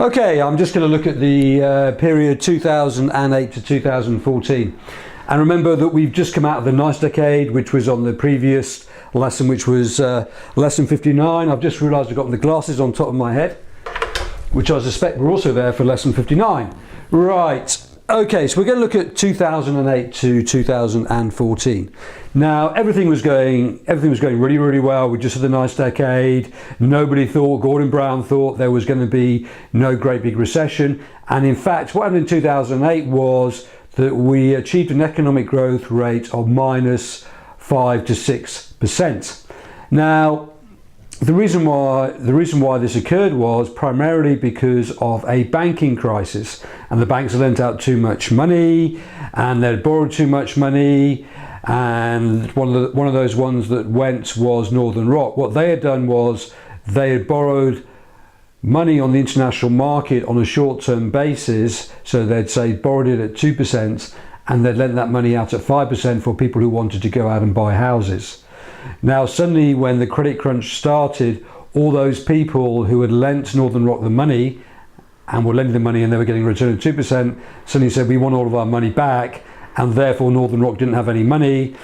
Okay, I'm just going to look at the period 2008 to 2014. And remember that we've just come out of the nice decade, which was on the previous lesson, which was lesson 59. I've just realised I've got the glasses on top of my head, which I suspect were also there for lesson 59. Right, okay, so we're going to look at 2008 to 2014. Now, everything was going really, really well. We just had a nice decade. Nobody thought, Gordon Brown thought there was going to be no great big recession. And in fact, what happened in 2008 was that we achieved an economic growth rate of minus 5 to 6%. Now, the reason why this occurred was primarily because of a banking crisis, and the banks had lent out too much money and they'd borrowed too much money, and one of those ones that went was Northern Rock. What they had done was they had borrowed money on the international market on a short-term basis, so they'd say borrowed it at 2% and they'd lend that money out at 5% for people who wanted to go out and buy houses. Now suddenly when the credit crunch started, all those people who had lent Northern Rock the money and were lending the money and they were getting a return of 2% suddenly said we want all of our money back, and therefore Northern Rock didn't have any money.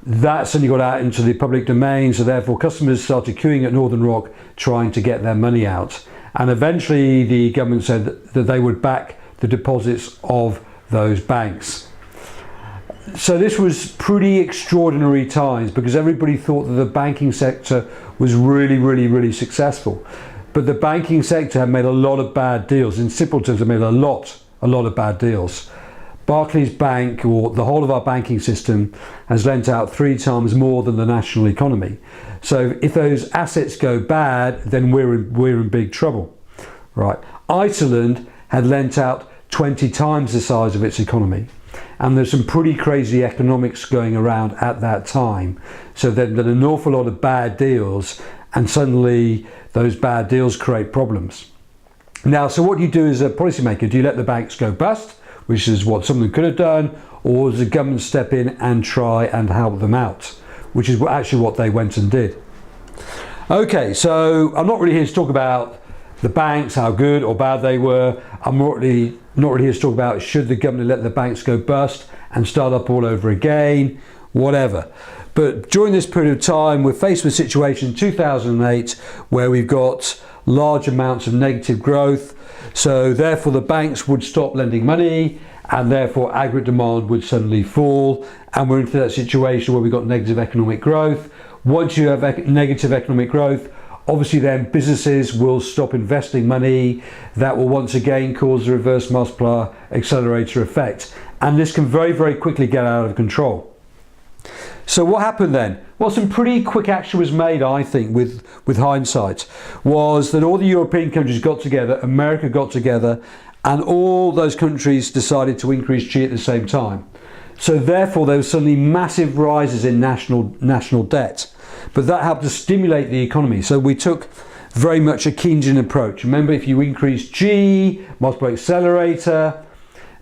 That suddenly got out into the public domain, so therefore customers started queuing at Northern Rock trying to get their money out. And eventually the government said that they would back the deposits of those banks. So this was pretty extraordinary times because everybody thought that the banking sector was really, really, really successful. But the banking sector had made a lot of bad deals. In simple terms, they made a lot of bad deals. Barclays Bank, or the whole of our banking system, has lent out 3 times more than the national economy. So if those assets go bad, then we're in big trouble. Right. Iceland had lent out 20 times the size of its economy. And there's some pretty crazy economics going around at that time. So there's an awful lot of bad deals, and suddenly those bad deals create problems. Now, so what do you do as a policymaker? Do you let the banks go bust, which is what some of them could have done, or does the government step in and try and help them out, which is actually what they went and did? Okay, so I'm not really here to talk about the banks, how good or bad they were. I'm not really here to talk about should the government let the banks go bust and start up all over again, whatever. But during this period of time, we're faced with a situation in 2008 where we've got large amounts of negative growth. So therefore the banks would stop lending money, and therefore aggregate demand would suddenly fall. And we're into that situation where we've got negative economic growth. Once you have negative economic growth, obviously then businesses will stop investing money. That will once again cause the reverse multiplier accelerator effect. And this can very, very quickly get out of control. So what happened then? Well, some pretty quick action was made, I think, with hindsight, was that all the European countries got together, America got together, and all those countries decided to increase G at the same time. So therefore there was suddenly massive rises in national debt. But that helped to stimulate the economy. So we took very much a Keynesian approach. Remember, if you increase G, multiplier accelerator,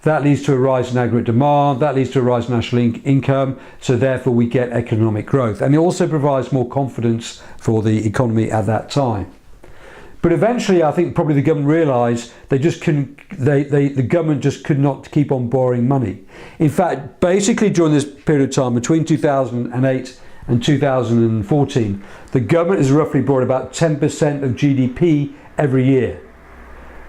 that leads to a rise in aggregate demand, that leads to a rise in national income, so therefore we get economic growth. And it also provides more confidence for the economy at that time. But eventually, I think probably the government realised the government just could not keep on borrowing money. In fact, basically during this period of time, between 2008 and 2014, the government has roughly brought about 10% of GDP every year.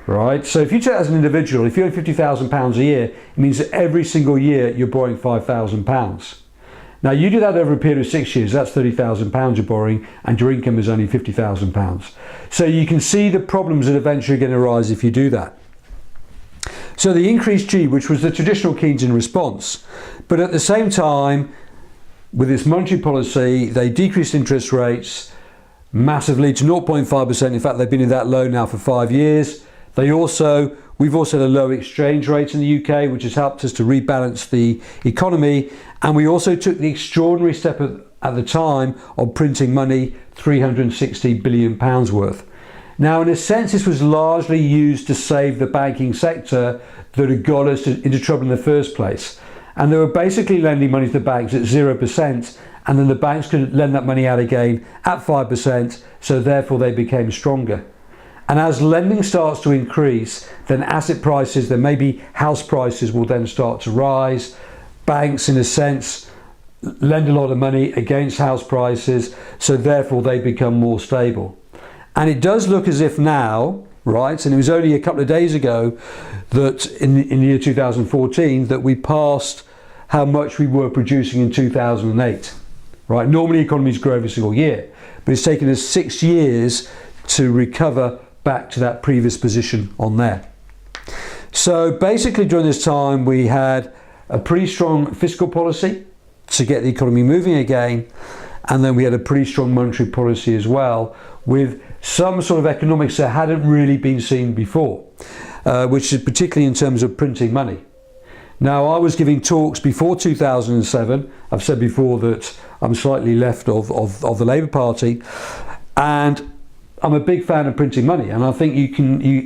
Right? So if you take that as an individual, if you earn £50,000 a year, it means that every single year you're borrowing £5,000. Now you do that over a period of 6 years, that's £30,000 you're borrowing, and your income is only £50,000. So you can see the problems that eventually are going to arise if you do that. So the increased G, which was the traditional Keynesian response, but at the same time, with this monetary policy, they decreased interest rates massively to 0.5%. In fact, they've been in that low now for 5 years. We've also had a low exchange rate in the UK, which has helped us to rebalance the economy. And we also took the extraordinary step at the time of printing money, £360 billion worth. Now, in a sense, this was largely used to save the banking sector that had got us into trouble in the first place. And they were basically lending money to the banks at 0%, and then the banks could lend that money out again at 5%, so therefore they became stronger. And as lending starts to increase, then asset prices, then maybe house prices will then start to rise. Banks, in a sense, lend a lot of money against house prices, so therefore they become more stable. And it does look as if now, right, and it was only a couple of days ago that in the year 2014 that we passed how much we were producing in 2008. Right, normally economies grow every single year, but it's taken us 6 years to recover back to that previous position on there. So basically during this time we had a pretty strong fiscal policy to get the economy moving again, and then we had a pretty strong monetary policy as well, with some sort of economics that hadn't really been seen before, which is particularly in terms of printing money. Now, I was giving talks before 2007. I've said before that I'm slightly left of the Labour Party, and I'm a big fan of printing money, and I think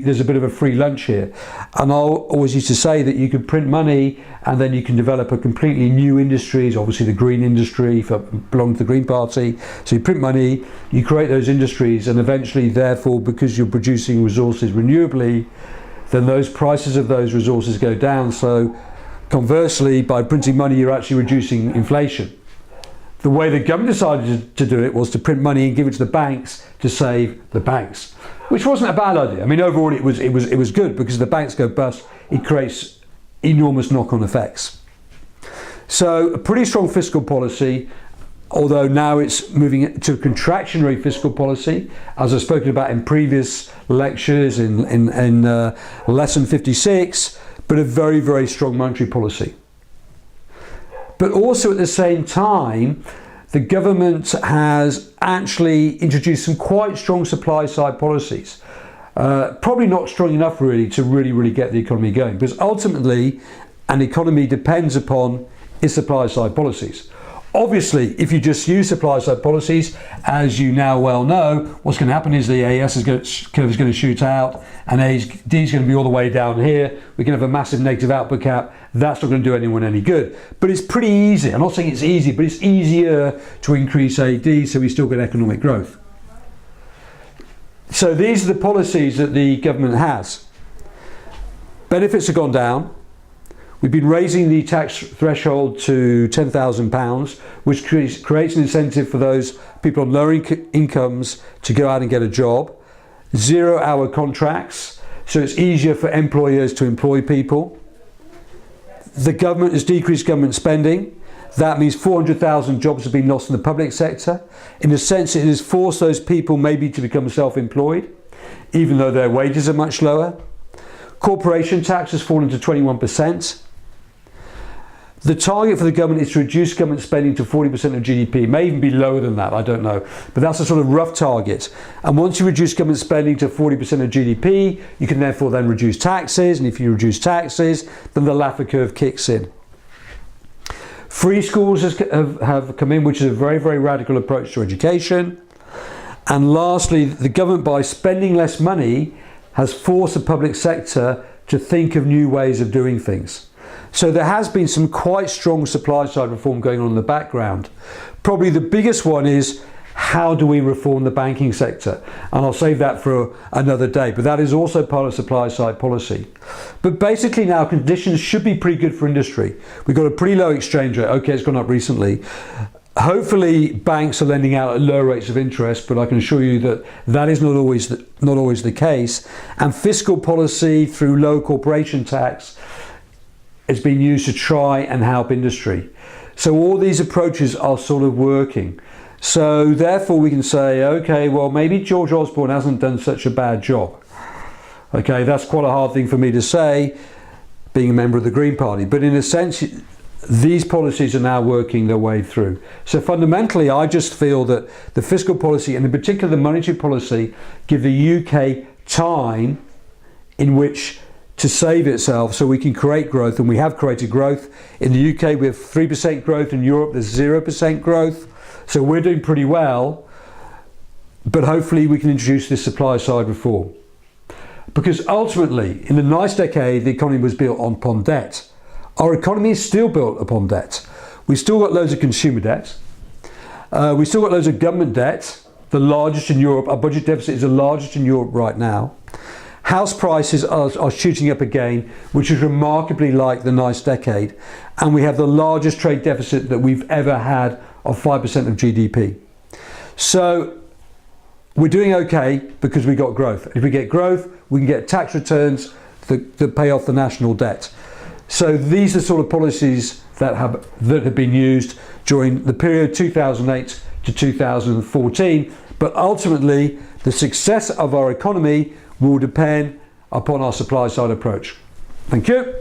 there's a bit of a free lunch here. And I always used to say that you could print money and then you can develop a completely new industries, obviously the green industry, if I belong to the Green Party. So you print money, you create those industries, and eventually, therefore, because you're producing resources renewably, then those prices of those resources go down. So conversely, by printing money, you're actually reducing inflation. The way the government decided to do it was to print money and give it to the banks to save the banks, which wasn't a bad idea. I mean, overall, it was good, because the banks go bust, it creates enormous knock-on effects. So a pretty strong fiscal policy, although now it's moving to a contractionary fiscal policy, as I've spoken about in previous lectures in lesson 56, but a very, very strong monetary policy. But also at the same time, the government has actually introduced some quite strong supply side policies. Probably not strong enough really to really get the economy going, because ultimately an economy depends upon its supply side policies. Obviously, if you just use supply side policies, as you now well know, what's going to happen is the AES curve is going to shoot out, and D is going to be all the way down here. We can have a massive negative output cap. That's not going to do anyone any good. But it's pretty easy. I'm not saying it's easy, but it's easier to increase AD, so we still get economic growth. So these are the policies that the government has. Benefits have gone down. We've been raising the tax threshold to £10,000, which creates an incentive for those people on lower incomes to go out and get a job. 0-hour contracts, so it's easier for employers to employ people. The government has decreased government spending. That means 400,000 jobs have been lost in the public sector. In a sense, it has forced those people maybe to become self-employed, even though their wages are much lower. Corporation tax has fallen to 21%. The target for the government is to reduce government spending to 40% of GDP. It may even be lower than that, I don't know. But that's a sort of rough target. And once you reduce government spending to 40% of GDP, you can therefore then reduce taxes. And if you reduce taxes, then the Laffer curve kicks in. Free schools have come in, which is a very, very radical approach to education. And lastly, the government, by spending less money, has forced the public sector to think of new ways of doing things. So there has been some quite strong supply side reform going on in the background. Probably the biggest one is, how do we reform the banking sector? And I'll save that for another day, but that is also part of supply side policy. But basically now conditions should be pretty good for industry. We've got a pretty low exchange rate. Okay, it's gone up recently. Hopefully banks are lending out at low rates of interest, but I can assure you that that is not always the case. And fiscal policy through low corporation tax is being used to try and help industry. So all these approaches are sort of working. So therefore we can say, okay, well, maybe George Osborne hasn't done such a bad job. Okay, that's quite a hard thing for me to say, being a member of the Green Party. But in a sense, these policies are now working their way through. So fundamentally, I just feel that the fiscal policy, and in particular the monetary policy, give the UK time in which to save itself so we can create growth, and we have created growth. In the UK we have 3% growth, in Europe there's 0% growth, so we're doing pretty well, but hopefully we can introduce this supply side reform. Because ultimately, in the nice decade, the economy was built upon debt. Our economy is still built upon debt. We've still got loads of consumer debt, we've still got loads of government debt, the largest in Europe. Our budget deficit is the largest in Europe right now. House prices are shooting up again, which is remarkably like the nice decade. And we have the largest trade deficit that we've ever had of 5% of GDP. So we're doing okay because we got growth. If we get growth, we can get tax returns that pay off the national debt. So these are sort of policies that have been used during the period 2008 to 2014. But ultimately, the success of our economy will depend upon our supply side approach. Thank you.